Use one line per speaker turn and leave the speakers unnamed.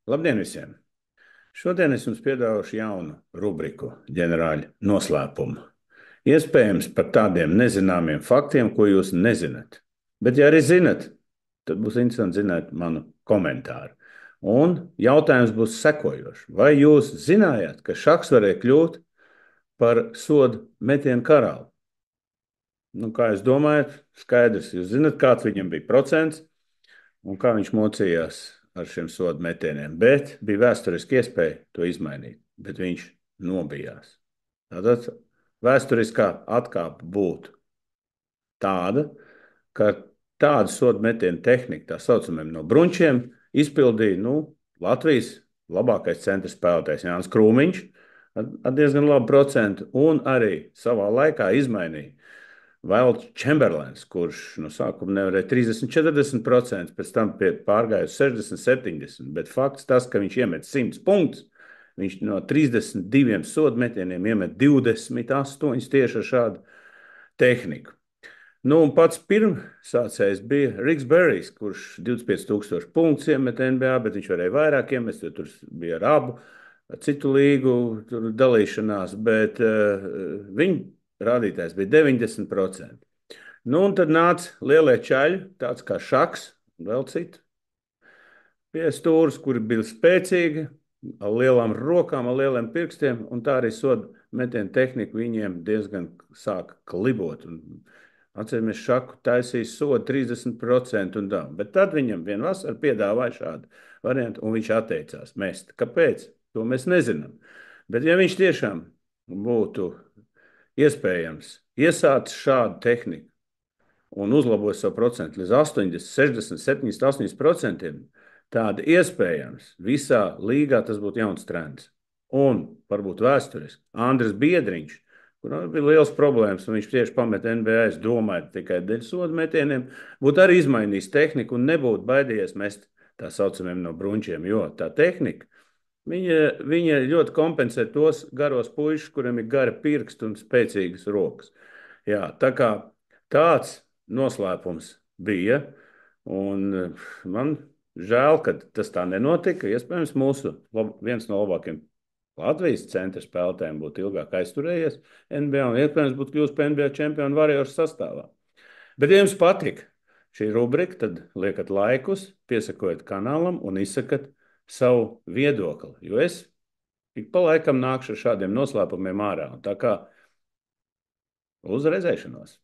Labdien visiem! Šodien es jums piedāvāšu jaunu rubriku ģenerāļa noslēpumu. Iespējams par tādiem nezināmiem faktiem, ko jūs nezināt. Bet, ja arī zinat, tad būs interesanti zināt manu komentāru. Un jautājums būs sekojošs. Vai jūs zinājāt, ka šachs varēja kļūt par sodu metienu karalu? Nu, kā jūs domājat? Skaidrs, jūs zināt, kāds viņam bija procents un kā viņš mocījās ar šiem sodu metieniem. Bet bija vēsturiski iespēja to izmainīt, bet viņš nobijās. Tātad vēsturiskā atkāpe būtu tāda, ka tādu sodu metienu tehniku, tā saucamiem no bruņķiem, izpildīja Latvijas labākais centra spēlētājs Jānis Krūmiņš ar diezgan labu procentu, un arī savā laikā izmainīja Vails Čemberlens, kurš no sākuma nevarēja 30, 40%, pēc tam pārgāja uz 60, 70%. Bet fakts tas, ka viņš iemet 100 punktus, viņš no 32 sodu metieniem iemet 28 tieši ar šādu tehniku. Nu, un pats pirmsācējs bija Riks Berrijs, kurš 25,000 punktus iemet NBA, bet viņš varēja vairāk iemest, jo tur bija ar abu citu līgu dalīšanās, bet viņa rādītājs bija 90%. Nu, un tad nāca lielie čaļi, tāds kā šachs un vēl citu, pie stūres, kuri bija spēcīgi, ar lielām rokām, ar lieliem pirkstiem, un tā arī sodu metienu tehnika viņiem diezgan sāka klibot. Atceramies, šaku taisīs sodu 30% un tā. Bet tad viņam vien vasarā piedāvāja šādu variantu, un viņš atteicās mest. Kāpēc? To mēs nezinām. Bet ja viņš tiešām būtu iespējams iesācis šādu tehniku un uzlabojis savu procentu līdz 80, 60, 70, 80%, tāda iespējams visā līgā tas būtu jauns trends. Un varbūt vēsturiski Andris Biedriņš, kuram bija liels problēmas, un viņš tieši pamet NBA, es domāju, tikai dēļ sodu metieniem, būtu arī izmainījis tehniku un nebūtu baidījies mest tā saucamiem no bruņķiem, jo tā tehnika, viņa ļoti kompensē tos garos puišus, kuriem ir gari pirksti un spēcīgas rokas. Jā, tā kā tāds noslēpums bija, un man žēl, ka tas tā nenotika. Iespējams, viens no labākajiem Latvijas centra spēlētājiem būtu ilgāk aizturējies NBA un iespējams būtu kļūst par NBA čempionu Warriors sastāvā. Bet, ja jums patika šī rubrika, tad liekat laikus, piesakojiet kanālam un izsakat savu viedokli, jo es ik pa laikam nākšu ar šādiem noslēpumiem ārā. Tā kā uz redzēšanos!